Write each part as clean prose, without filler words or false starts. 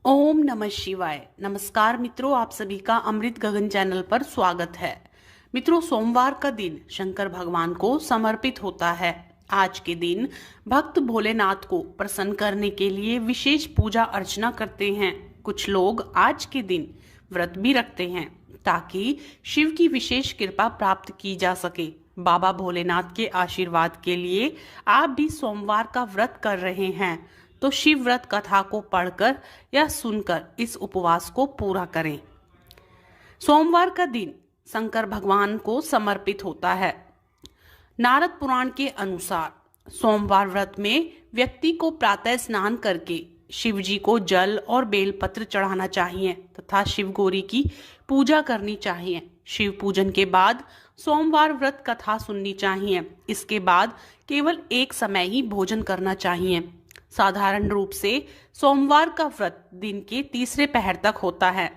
ओम नमः शिवाय। नमस्कार मित्रों, आप सभी का अमृत गगन चैनल पर स्वागत है। मित्रों, सोमवार का दिन शंकर भगवान को समर्पित होता है। आज के दिन भक्त भोलेनाथ को प्रसन्न करने के लिए विशेष पूजा अर्चना करते हैं। कुछ लोग आज के दिन व्रत भी रखते हैं ताकि शिव की विशेष कृपा प्राप्त की जा सके। बाबा भोलेनाथ के आशीर्वाद के लिए आप भी सोमवार का व्रत कर रहे हैं तो शिव व्रत कथा को पढ़कर या सुनकर इस उपवास को पूरा करें। सोमवार का दिन शंकर भगवान को समर्पित होता है। नारद पुराण के अनुसार सोमवार व्रत में व्यक्ति को प्रातः स्नान करके शिव जी को जल और बेलपत्र चढ़ाना चाहिए तथा शिव गौरी की पूजा करनी चाहिए। शिव पूजन के बाद सोमवार व्रत कथा सुननी चाहिए। इसके बाद केवल एक समय ही भोजन करना चाहिए। साधारण रूप से सोमवार का व्रत दिन के तीसरे पहर तक होता है,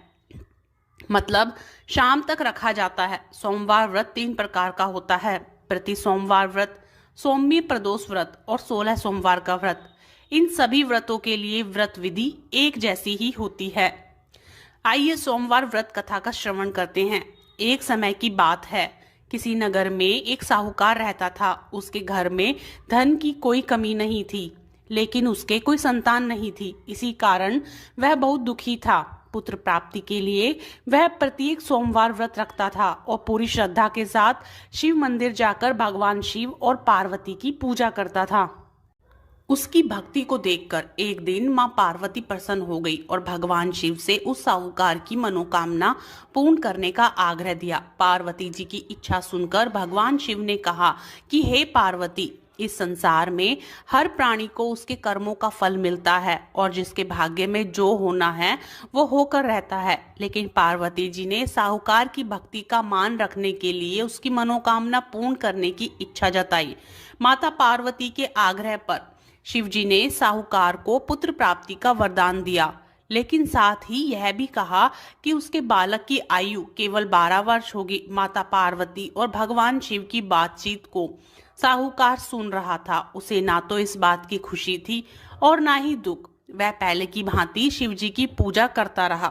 मतलब शाम तक रखा जाता है। सोमवार व्रत 3 प्रकार का होता है: प्रति सोमवार व्रत, सोमवी प्रदोष व्रत और 16 सोमवार का व्रत। इन सभी व्रतों के लिए व्रत विधि एक जैसी ही होती है। आइए सोमवार व्रत कथा का श्रवण करते हैं। एक समय की बात है, किसी नगर में एक साहूकार रहता था। उसके घर में धन की कोई कमी नहीं थी, लेकिन उसके कोई संतान नहीं थी। इसी कारण वह बहुत दुखी था। पुत्र प्राप्ति के लिए वह प्रत्येक सोमवार व्रत रखता था और पूरी श्रद्धा के साथ शिव मंदिर जाकर भगवान शिव और पार्वती की पूजा करता था। उसकी भक्ति को देखकर एक दिन मां पार्वती प्रसन्न हो गई और भगवान शिव से उस साहूकार की मनोकामना पूर्ण करने का आग्रह दिया। पार्वती जी की इच्छा सुनकर भगवान शिव ने कहा कि हे पार्वती, इस संसार में हर प्राणी को उसके कर्मों का फल मिलता है और जिसके भाग्य में जो होना है वो होकर रहता है। लेकिन पार्वती जी ने साहूकार की भक्ति का मान रखने के लिए उसकी मनोकामना पूर्ण करने की इच्छा जताई। माता पार्वती के आग्रह पर शिव जी ने साहूकार को पुत्र प्राप्ति का वरदान दिया, लेकिन साथ ही यह भी कहा कि उसके बालक की आयु केवल 12 वर्ष होगी। माता पार्वती और भगवान शिव की बातचीत को साहूकार सुन रहा था। उसे ना तो इस बात की खुशी थी और ना ही दुख। वह पहले की भांति शिव जी की पूजा करता रहा।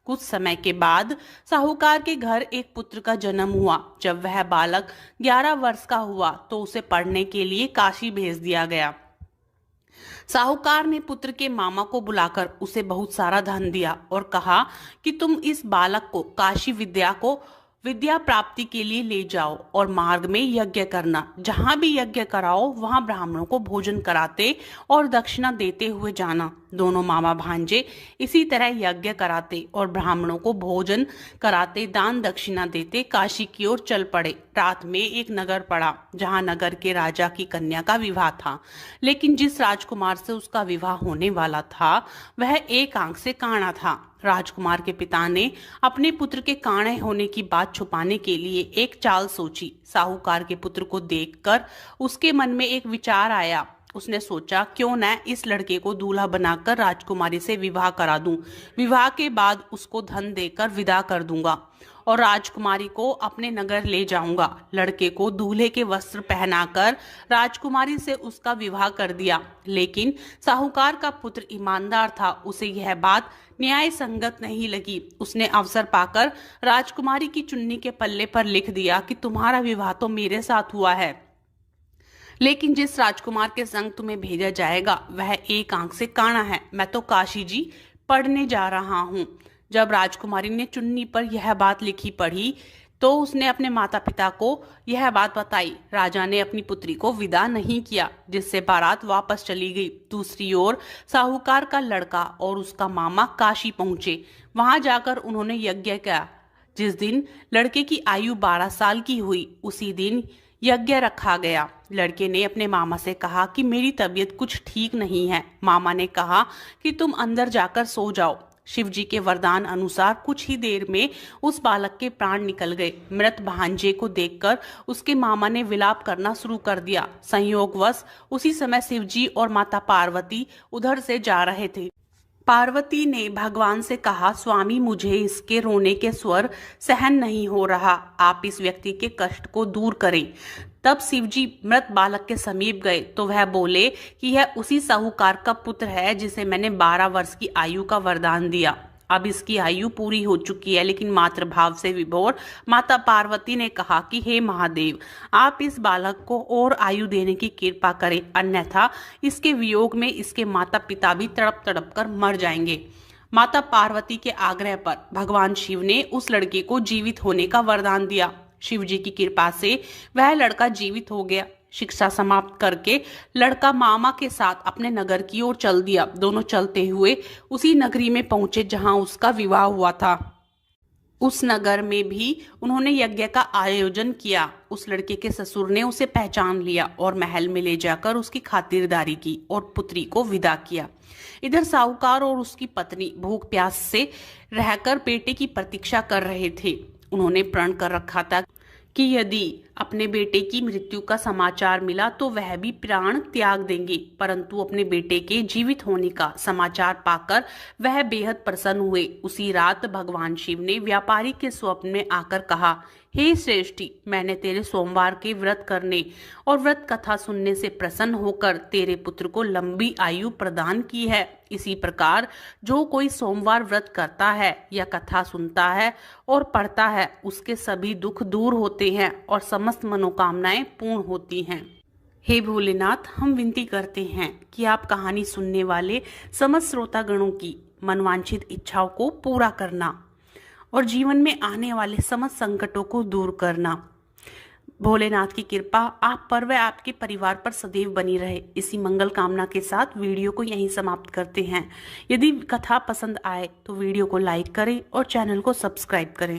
कुछ समय के बाद साहूकार के घर एक पुत्र का जन्म हुआ। जब वह बालक 11 वर्ष का हुआ तो उसे पढ़ने के लिए काशी भेज दिया गया। साहूकार ने पुत्र के मामा को बुलाकर उसे बहुत सारा धन दिया और कहा कि तुम इस बालक को काशी विद्या प्राप्ति के लिए ले जाओ और मार्ग में यज्ञ करना। जहां भी यज्ञ कराओ वहां ब्राह्मणों को भोजन कराते और दक्षिणा देते हुए जाना। दोनों मामा भांजे इसी तरह यज्ञ कराते और ब्राह्मणों को भोजन कराते, दान दक्षिणा देते काशी की ओर चल पड़े। रात में एक नगर पड़ा जहां नगर के राजा की कन्या का विवाह था, लेकिन जिस राजकुमार से उसका विवाह होने वाला था वह एक आंख से काना था। राजकुमार के पिता ने अपने पुत्र के काणे होने की बात छुपाने के लिए एक चाल सोची। साहूकार के पुत्र को देखकर उसके मन में एक विचार आया। उसने सोचा, क्यों न इस लड़के को दूल्हा बनाकर राजकुमारी से विवाह करा दूं। विवाह के बाद उसको धन देकर विदा कर दूंगा और राजकुमारी को अपने नगर ले जाऊंगा। लड़के को दूल्हे के वस्त्र पहनाकर राजकुमारी से उसका विवाह कर दिया। लेकिन साहूकार का पुत्र ईमानदार था, उसे यह बात न्याय संगत नहीं लगी। उसने अवसर पाकर राजकुमारी की चुन्नी के पल्ले पर लिख दिया कि तुम्हारा विवाह तो मेरे साथ हुआ है, लेकिन जिस राजकुमार के संग तुम्हें भेजा जाएगा वह एक आंख से काना है। मैं तो काशी जी पढ़ने जा रहा हूँ। जब राजकुमारी ने चुन्नी पर यह बात लिखी पढ़ी तो उसने अपने माता पिता को यह बात बताई। राजा ने अपनी पुत्री को विदा नहीं किया, जिससे बारात वापस चली गई। दूसरी ओर साहूकार का लड़का और उसका मामा काशी पहुंचे। वहां जाकर उन्होंने यज्ञ किया। जिस दिन लड़के की आयु 12 साल की हुई उसी दिन यज्ञ रखा गया। लड़के ने अपने मामा से कहा कि मेरी तबीयत कुछ ठीक नहीं है। मामा ने कहा कि तुम अंदर जाकर सो जाओ। शिव जी के वरदान अनुसार कुछ ही देर में उस बालक के प्राण निकल गए। मृत भांजे को देखकर उसके मामा ने विलाप करना शुरू कर दिया। संयोगवश उसी समय शिव जी और माता पार्वती उधर से जा रहे थे। पार्वती ने भगवान से कहा, स्वामी मुझे इसके रोने के स्वर सहन नहीं हो रहा, आप इस व्यक्ति के कष्ट को दूर करें। तब शिवजी मृत बालक के समीप गए तो वह बोले कि यह उसी साहूकार का पुत्र है जिसे मैंने 12 वर्ष की आयु का वरदान दिया। अब इसकी आयु पूरी हो चुकी है, लेकिन मातृभाव से विभोर माता पार्वती ने कहा कि हे महादेव, आप इस बालक को और आयु देने की कृपा करें, अन्यथा इसके वियोग में इसके माता पिता भी तड़प तड़प कर मर जाएंगे। माता पार्वती के आग्रह पर भगवान शिव ने उस लड़के को जीवित होने का वरदान दिया। शिव जी की कृपा से वह लड़का जीवित हो गया। शिक्षा समाप्त करके लड़का मामा के साथ अपने नगर की ओर चल दिया। दोनों चलते हुए उसी नगरी में पहुंचे जहां उसका विवाह हुआ था। उस नगर में भी उन्होंने यज्ञ का आयोजन किया। उस लड़के के ससुर ने उसे पहचान लिया और महल में ले जाकर उसकी खातिरदारी की और पुत्री को विदा किया। इधर साहूकार और उसकी पत्नी भूख प्यास से रहकर बेटे की प्रतीक्षा कर रहे थे। उन्होंने प्रण कर रखा था कि यदि अपने बेटे की मृत्यु का समाचार मिला तो वह भी प्राण त्याग देंगे, परंतु अपने बेटे के जीवित होने का समाचार पाकर वह बेहद प्रसन्न हुए। उसी रात भगवान शिव ने व्यापारी के स्वप्न में आकर कहा, हे श्रेष्ठी, मैंने तेरे सोमवार के व्रत करने और व्रत कथा सुनने से प्रसन्न होकर तेरे पुत्र को लंबी आयु प्रदान की है। इसी प्रकार जो कोई सोमवार व्रत करता है या कथा सुनता है और पढ़ता है, उसके सभी दुख दूर होते हैं और समस्त मनोकामनाएं पूर्ण होती हैं। हे भोलेनाथ, हम विनती करते हैं कि आप कहानी सुनने वाले समस्त श्रोतागणों की मनवांछित इच्छाओं को पूरा करना और जीवन में आने वाले समस्त संकटों को दूर करना। भोलेनाथ की कृपा आप पर व आपके परिवार पर सदैव बनी रहे। इसी मंगल कामना के साथ वीडियो को यहीं समाप्त करते हैं। यदि कथा पसंद आए तो वीडियो को लाइक करें और चैनल को सब्सक्राइब करें।